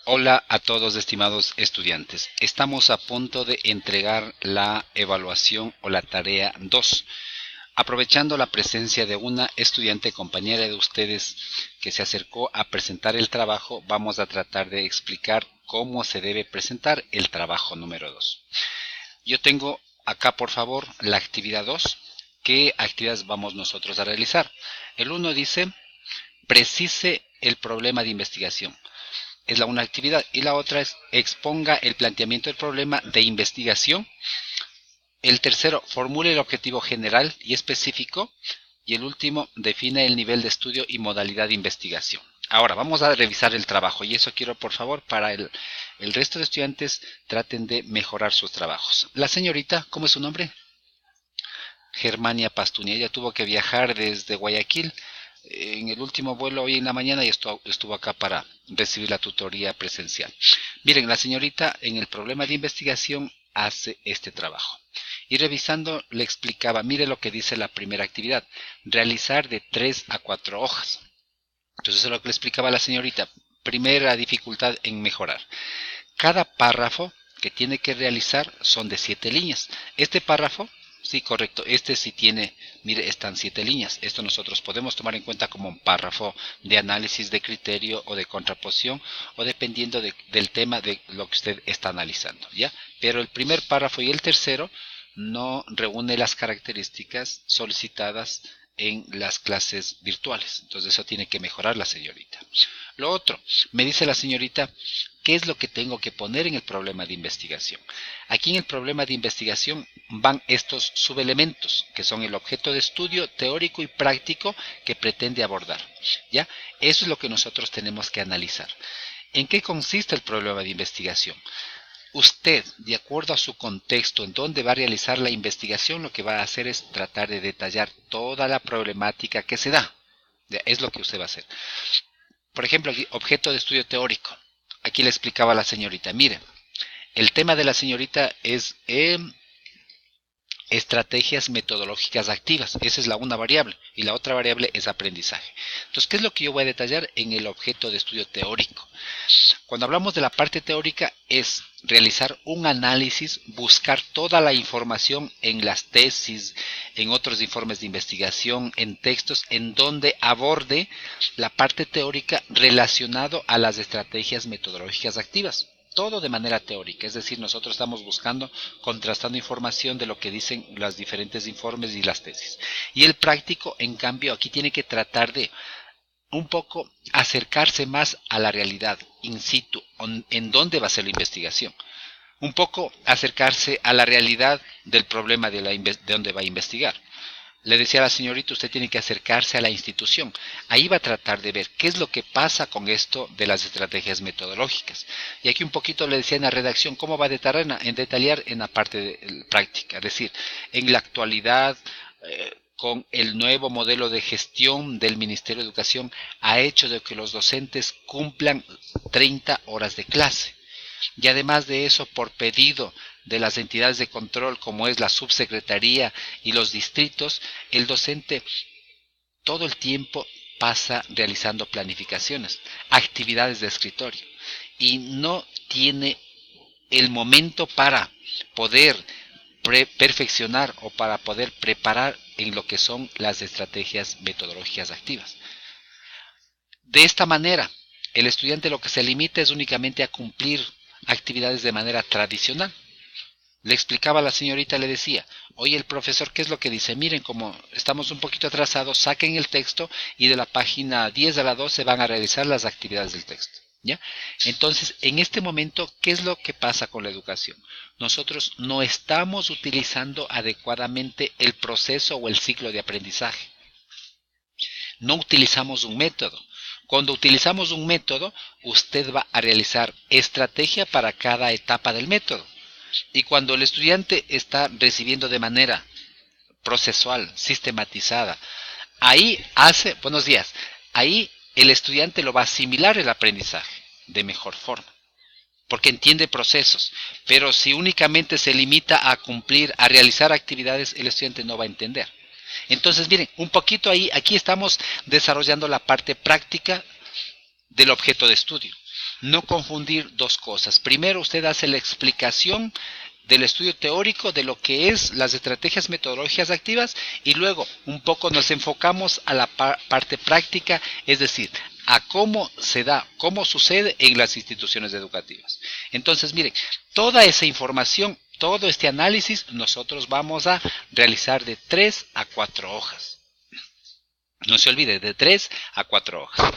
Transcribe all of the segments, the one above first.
Hola a todos, estimados estudiantes. Estamos a punto de entregar la evaluación o la tarea 2. Aprovechando la presencia de una estudiante compañera de ustedes que se acercó a presentar el trabajo, vamos a tratar de explicar cómo se debe presentar el trabajo número 2. Yo tengo acá, por favor, la actividad 2. ¿Qué actividades vamos nosotros a realizar? El 1 dice, precise el problema de investigación. Es una actividad, y la otra es exponga el planteamiento del problema de investigación. El tercero, formule el objetivo general y específico, y el último, define el nivel de estudio y modalidad de investigación. Ahora vamos a revisar el trabajo, y eso quiero, por favor, para el resto de estudiantes traten de mejorar sus trabajos. La señorita, ¿cómo es su nombre? Germania Pastuña. Ella tuvo que viajar desde Guayaquil en el último vuelo hoy en la mañana y estuvo acá para recibir la tutoría presencial. Miren, la señorita en el problema de investigación hace este trabajo. Y revisando le explicaba, mire lo que dice la primera actividad, realizar de 3 a 4 hojas. Entonces eso es lo que le explicaba a la señorita. Primera dificultad en mejorar. Cada párrafo que tiene que realizar son de 7 líneas. Este párrafo, sí, correcto, este sí tiene, mire, están 7 líneas. Esto nosotros podemos tomar en cuenta como un párrafo de análisis de criterio o de contraposición o dependiendo del tema de lo que usted está analizando, ¿ya? Pero el primer párrafo y el tercero no reúne las características solicitadas en las clases virtuales. Entonces eso tiene que mejorar la señorita. Lo otro, me dice la señorita, ¿qué es lo que tengo que poner en el problema de investigación? Aquí en el problema de investigación van estos subelementos, que son el objeto de estudio teórico y práctico que pretende abordar. ¿Ya? Eso es lo que nosotros tenemos que analizar. ¿En qué consiste el problema de investigación? Usted, de acuerdo a su contexto en donde va a realizar la investigación, lo que va a hacer es tratar de detallar toda la problemática que se da. Es lo que usted va a hacer. Por ejemplo, aquí, objeto de estudio teórico. Aquí le explicaba a la señorita, mire, el tema de la señorita es estrategias metodológicas activas. Esa es la una variable. Y la otra variable es aprendizaje. Entonces, ¿qué es lo que yo voy a detallar en el objeto de estudio teórico? Cuando hablamos de la parte teórica es realizar un análisis, buscar toda la información en las tesis, en otros informes de investigación, en textos, en donde aborde la parte teórica relacionado a las estrategias metodológicas activas. Todo de manera teórica, es decir, nosotros estamos buscando, contrastando información de lo que dicen los diferentes informes y las tesis. Y el práctico, en cambio, aquí tiene que tratar de un poco acercarse más a la realidad in situ, en dónde va a ser la investigación. Un poco acercarse a la realidad del problema de dónde va a investigar. Le decía a la señorita, usted tiene que acercarse a la institución. Ahí va a tratar de ver qué es lo que pasa con esto de las estrategias metodológicas. Y aquí un poquito le decía en la redacción cómo va a detallar en la parte de práctica. Es decir, en la actualidad, con el nuevo modelo de gestión del Ministerio de Educación, ha hecho de que los docentes cumplan 30 horas de clase. Y además de eso, por pedido de las entidades de control, como es la subsecretaría y los distritos, el docente todo el tiempo pasa realizando planificaciones, actividades de escritorio, y no tiene el momento para poder perfeccionar o para poder preparar en lo que son las estrategias metodológicas activas. De esta manera, el estudiante lo que se limita es únicamente a cumplir actividades de manera tradicional. Le explicaba a la señorita, le decía, oye, el profesor, ¿qué es lo que dice? Miren, como estamos un poquito atrasados, saquen el texto y de la página 10 a la 12 van a realizar las actividades del texto. ¿Ya? Entonces, en este momento, ¿qué es lo que pasa con la educación? Nosotros no estamos utilizando adecuadamente el proceso o el ciclo de aprendizaje. No utilizamos un método. Cuando utilizamos un método, usted va a realizar estrategia para cada etapa del método. Y cuando el estudiante está recibiendo de manera procesual, sistematizada, buenos días, ahí el estudiante lo va a asimilar el aprendizaje de mejor forma, porque entiende procesos. Pero si únicamente se limita a cumplir, a realizar actividades, el estudiante no va a entender. Entonces, miren, un poquito ahí, aquí estamos desarrollando la parte práctica del objeto de estudio. no confundir dos cosas. Primero usted hace la explicación del estudio teórico de lo que es las estrategias metodológicas activas y luego un poco nos enfocamos a la parte práctica, es decir, a cómo se da, cómo sucede en las instituciones educativas. Entonces, miren, toda esa información, todo este análisis, nosotros vamos a realizar de 3 a 4 hojas. No se olvide, de 3 a 4 hojas.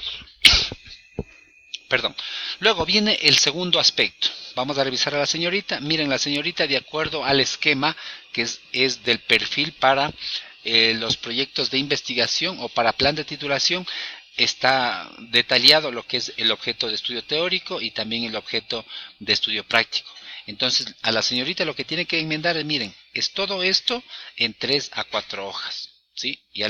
Perdón. Luego viene el segundo aspecto. Vamos a revisar a la señorita. Miren, la señorita, de acuerdo al esquema que es del perfil para los proyectos de investigación o para plan de titulación, está detallado lo que es el objeto de estudio teórico y también el objeto de estudio práctico. Entonces, a la señorita lo que tiene que enmendar es, miren, es todo esto en 3 a 4 hojas, ¿sí? Ya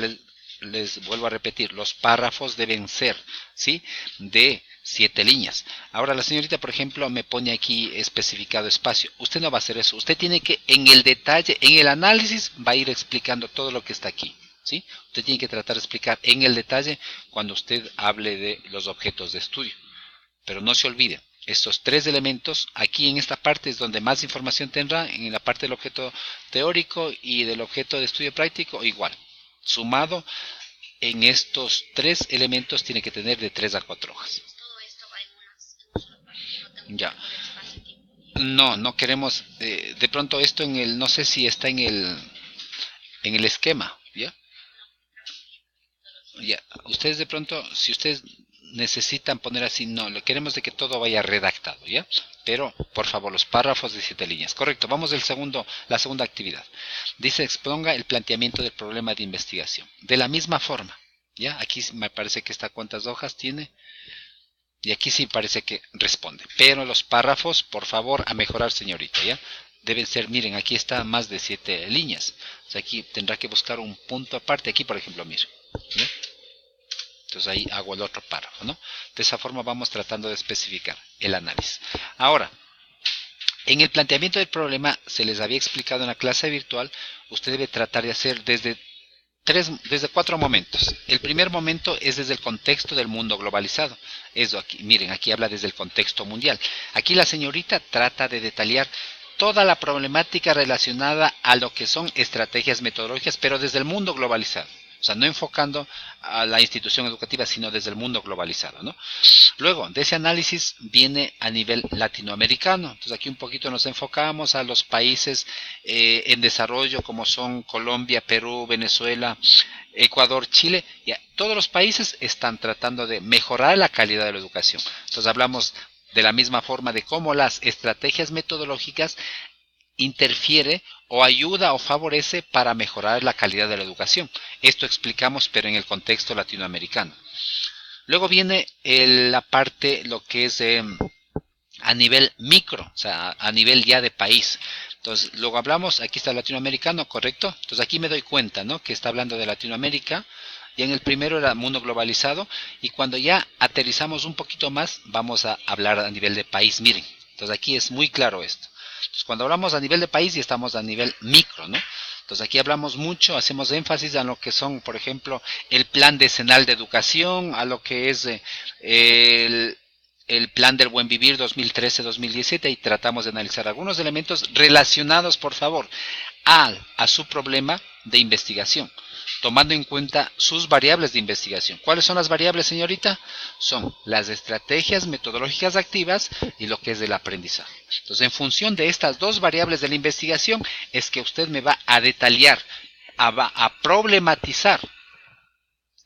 les vuelvo a repetir, los párrafos deben ser, ¿sí?, de 7 líneas. Ahora la señorita, por ejemplo, me pone aquí especificado espacio. Usted no va a hacer eso. Usted tiene que, en el detalle, en el análisis, va a ir explicando todo lo que está aquí, ¿sí? Usted tiene que tratar de explicar en el detalle cuando usted hable de los objetos de estudio. Pero no se olvide, estos 3 elementos, aquí en esta parte es donde más información tendrá, en la parte del objeto teórico y del objeto de estudio práctico, igual. Sumado en estos 3 elementos tiene que tener de 3 a 4 hojas. Ya. No queremos, de pronto esto en el, no sé si está en el esquema, ¿ya? Ya, ustedes de pronto, si ustedes necesitan poner así, no, lo queremos de que todo vaya redactado, ¿ya? Pero, por favor, los párrafos de 7 líneas. Correcto, vamos la segunda actividad. Dice, exponga el planteamiento del problema de investigación. De la misma forma, ¿ya? Aquí me parece que está cuántas hojas tiene. Y aquí sí parece que responde. Pero los párrafos, por favor, a mejorar, señorita, ¿ya? Deben ser, miren, aquí está más de 7 líneas. O sea, aquí tendrá que buscar un punto aparte. Aquí, por ejemplo, miren, ¿ya? Entonces ahí hago el otro párrafo, ¿no? De esa forma vamos tratando de especificar el análisis. Ahora, en el planteamiento del problema, se les había explicado en la clase virtual, usted debe tratar de hacer desde 4 momentos. El primer momento es desde el contexto del mundo globalizado. Eso aquí, miren, aquí habla desde el contexto mundial. Aquí la señorita trata de detallar toda la problemática relacionada a lo que son estrategias metodológicas, pero desde el mundo globalizado. O sea, no enfocando a la institución educativa, sino desde el mundo globalizado, ¿no? Luego, de ese análisis viene a nivel latinoamericano. Entonces, aquí un poquito nos enfocamos a los países en desarrollo, como son Colombia, Perú, Venezuela, Ecuador, Chile. Ya, todos los países están tratando de mejorar la calidad de la educación. Entonces, hablamos de la misma forma de cómo las estrategias metodológicas interfiere o ayuda o favorece para mejorar la calidad de la educación. Esto explicamos, pero en el contexto latinoamericano. Luego viene la parte, lo que es a nivel micro, o sea, a nivel ya de país. Entonces, luego hablamos, aquí está latinoamericano, ¿correcto? Entonces, aquí me doy cuenta, ¿no?, que está hablando de Latinoamérica. Y en el primero era mundo globalizado. Y cuando ya aterrizamos un poquito más, vamos a hablar a nivel de país. Miren, entonces aquí es muy claro esto. Entonces, cuando hablamos a nivel de país, ya estamos a nivel micro, ¿no? Entonces, aquí hablamos mucho, hacemos énfasis a lo que son, por ejemplo, el plan decenal de educación, a lo que es el plan del buen vivir 2013-2017, y tratamos de analizar algunos elementos relacionados, por favor, a su problema de investigación, tomando en cuenta sus variables de investigación. ¿Cuáles son las variables, señorita? Son las estrategias metodológicas activas y lo que es del aprendizaje. Entonces, en función de estas 2 variables de la investigación, es que usted me va a detallar, a problematizar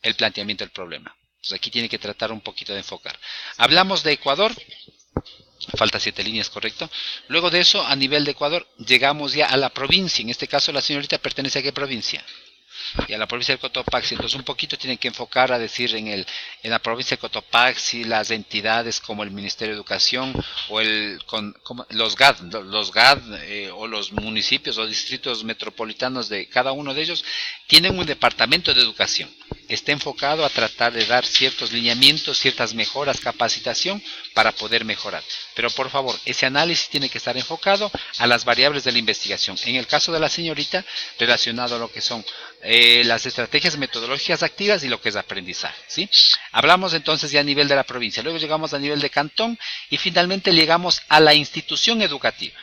el planteamiento del problema. Entonces, aquí tiene que tratar un poquito de enfocar. Hablamos de Ecuador. Falta 7 líneas, correcto. Luego de eso, a nivel de Ecuador, llegamos ya a la provincia. En este caso, la señorita pertenece a qué provincia. Y a la provincia de Cotopaxi. Entonces, un poquito tienen que enfocar a decir en la provincia de Cotopaxi, las entidades como el Ministerio de Educación o los GAD o los municipios o distritos metropolitanos de cada uno de ellos tienen un departamento de educación. está enfocado a tratar de dar ciertos lineamientos, ciertas mejoras, capacitación para poder mejorar. Pero por favor, ese análisis tiene que estar enfocado a las variables de la investigación. En el caso de la señorita, relacionado a lo que son las estrategias metodológicas activas y lo que es aprendizaje, ¿sí? Hablamos entonces ya a nivel de la provincia, luego llegamos a nivel de cantón y finalmente llegamos a la institución educativa.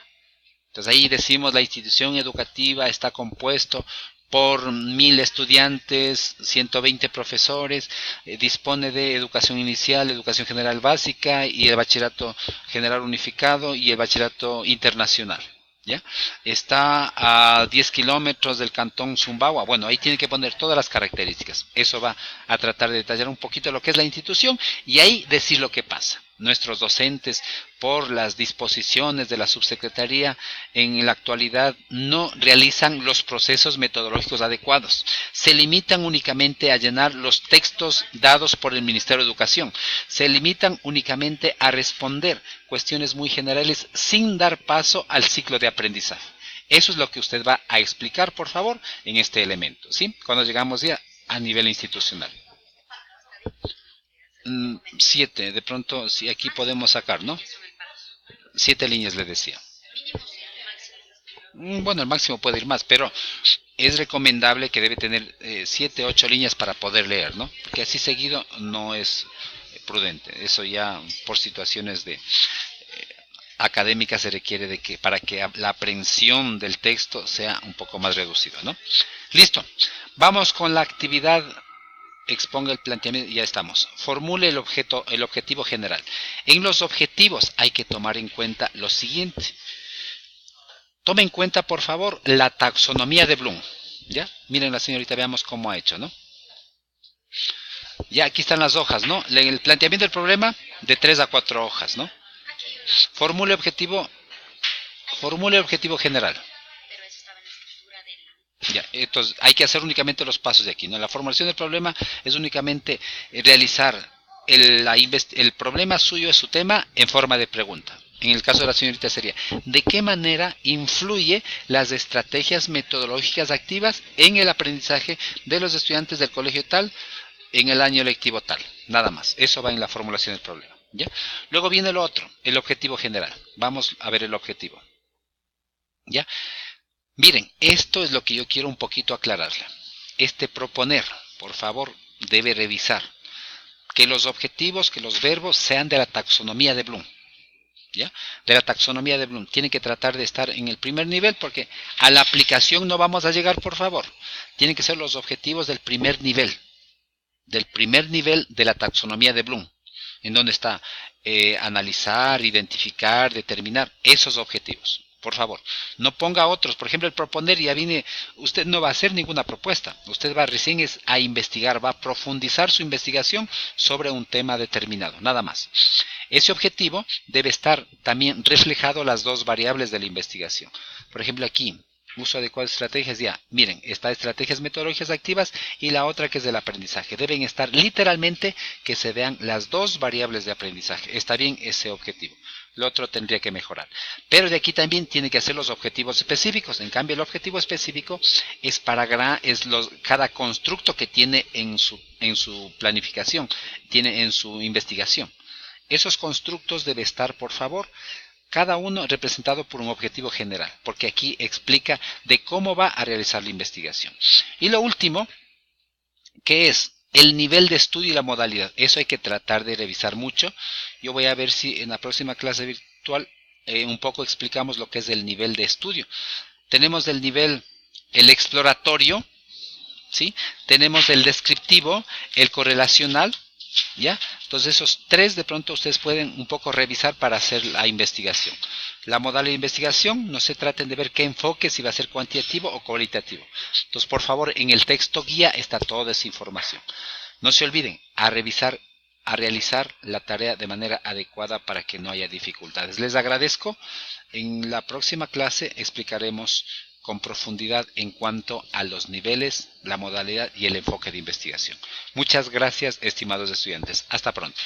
Entonces ahí decimos la institución educativa está compuesto por 1000 estudiantes, 120 profesores, dispone de educación inicial, educación general básica y el bachillerato general unificado y el bachillerato internacional. ¿Ya? Está a 10 kilómetros del cantón Sumbawa. Bueno, ahí tiene que poner todas las características. Eso va a tratar de detallar un poquito lo que es la institución y ahí decir lo que pasa. Nuestros docentes, por las disposiciones de la subsecretaría, en la actualidad no realizan los procesos metodológicos adecuados. Se limitan únicamente a llenar los textos dados por el Ministerio de Educación. Se limitan únicamente a responder cuestiones muy generales sin dar paso al ciclo de aprendizaje. Eso es lo que usted va a explicar, por favor, en este elemento, ¿sí? Cuando llegamos ya a nivel institucional. 7, de pronto, si aquí podemos sacar, ¿no? 7 líneas le decía. Bueno, el máximo puede ir más, pero es recomendable que debe tener 7, 8 líneas para poder leer, ¿no? Porque así seguido no es prudente. Eso ya por situaciones de académicas se requiere de que para que la aprehensión del texto sea un poco más reducida, ¿no? Listo. Vamos con la actividad. Exponga el planteamiento y ya estamos. Formule el objetivo general. En los objetivos hay que tomar en cuenta lo siguiente. Tome en cuenta, por favor, la taxonomía de Bloom. ¿Ya? Miren la señorita, veamos cómo ha hecho, ¿no? Ya, aquí están las hojas, ¿no? El planteamiento del problema, de 3 a 4 hojas, ¿no? Formule objetivo general. Ya, entonces hay que hacer únicamente los pasos de aquí, ¿no? La formulación del problema es únicamente realizar el problema suyo, es su tema, en forma de pregunta. En el caso de la señorita sería, ¿de qué manera influye las estrategias metodológicas activas en el aprendizaje de los estudiantes del colegio tal en el año lectivo tal? Nada más, eso va en la formulación del problema, ¿ya? Luego viene lo otro, el objetivo general. Vamos a ver el objetivo, ¿ya? Miren, esto es lo que yo quiero un poquito aclararle. Proponer, por favor, debe revisar que los objetivos, que los verbos sean de la taxonomía de Bloom. ¿Ya? De la taxonomía de Bloom. Tienen que tratar de estar en el primer nivel porque a la aplicación no vamos a llegar, por favor. Tienen que ser los objetivos del primer nivel. Del primer nivel de la taxonomía de Bloom. En donde está analizar, identificar, determinar esos objetivos. Por favor, no ponga otros. Por ejemplo, el proponer, ya viene, usted no va a hacer ninguna propuesta. Usted va recién a investigar, va a profundizar su investigación sobre un tema determinado, nada más. Ese objetivo debe estar también reflejado las dos variables de la investigación. Por ejemplo, aquí, uso adecuado de estrategias, ya, miren, está estrategias metodológicas activas y la otra que es del aprendizaje. Deben estar literalmente que se vean las dos variables de aprendizaje. Está bien ese objetivo. Lo otro tendría que mejorar. Pero de aquí también tiene que hacer los objetivos específicos. En cambio, el objetivo específico es para cada constructo que tiene en su planificación, tiene en su investigación. Esos constructos deben estar, por favor, cada uno representado por un objetivo general, porque aquí explica de cómo va a realizar la investigación. Y lo último, que es el nivel de estudio y la modalidad. Eso hay que tratar de revisar mucho. Yo voy a ver si en la próxima clase virtual un poco explicamos lo que es el nivel de estudio. Tenemos el nivel, el exploratorio, ¿sí? Tenemos el descriptivo, el correlacional, ¿ya? Entonces esos tres de pronto ustedes pueden un poco revisar para hacer la investigación. La modalidad de investigación, no se traten de ver qué enfoque, si va a ser cuantitativo o cualitativo. Entonces, por favor, en el texto guía está toda esa información. No se olviden a realizar la tarea de manera adecuada para que no haya dificultades. Les agradezco. En la próxima clase explicaremos con profundidad en cuanto a los niveles, la modalidad y el enfoque de investigación. Muchas gracias, estimados estudiantes. Hasta pronto.